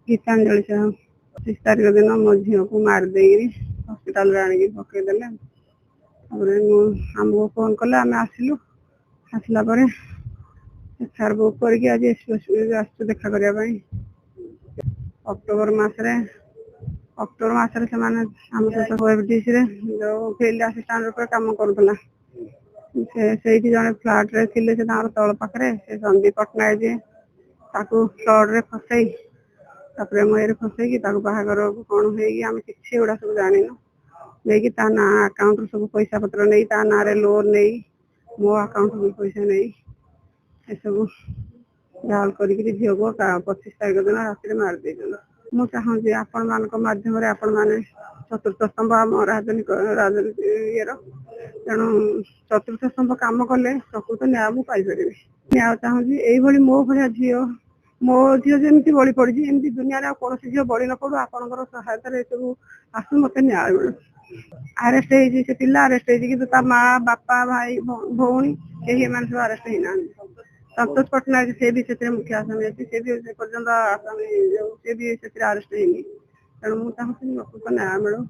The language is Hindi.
गीतांजलि साहू 25 तारीख दिन मो झील को मारदे हस्पिटाल आनिक पकईदे आमको फोन कले आम आसलु आसला एफआईआर बुक करके आज एसपी आसु देखा करने अक्टोबर मसरे से आम सहित ओएफडीसी जो फील्ड आसिस्टांट रूप कम करूला से जड़े फ्लाट रे थे से तल पाखे से संदीप पट्टनायक जी फ्लड रे फसई मुझे फसैकी बाहागर कौन होम कि गुड़ा सब जानिनु नहीं ता ना अकाउंट सब पैसा पत्र नहीं ता ना रे लोन नहीं मो अकाउंट भी पैसा नहीं सब जाल कर झील को 25 तारीख दिन राति मारदे मु चाहूँगी आपण मान मध्यम आपण मैंने चतुर्थ स्तंभ आम राजनीति ये तेणु चतुर्थ स्तंभ कम कले प्रकृत न्याय मुझे पाइपर न्याय चाहूँगी यही मो भाया झी मो झील जमी बड़ी पड़ी एमती दुनिया कौन झील बड़ी न पड़ू आपंकर सहायतार सब आसू मत न्याय मिलू आरेस्ट से पिला आरेस्ट कि माँ बापा भाई भौणी कहीं सब आरेस्ट होना संतोष पट्टनायक से भी मुख्य आसामी अच्छी से भी आसामी से भी आरेस्ट होनी तेणु मुझे चाहूँगी न्याय मिलू।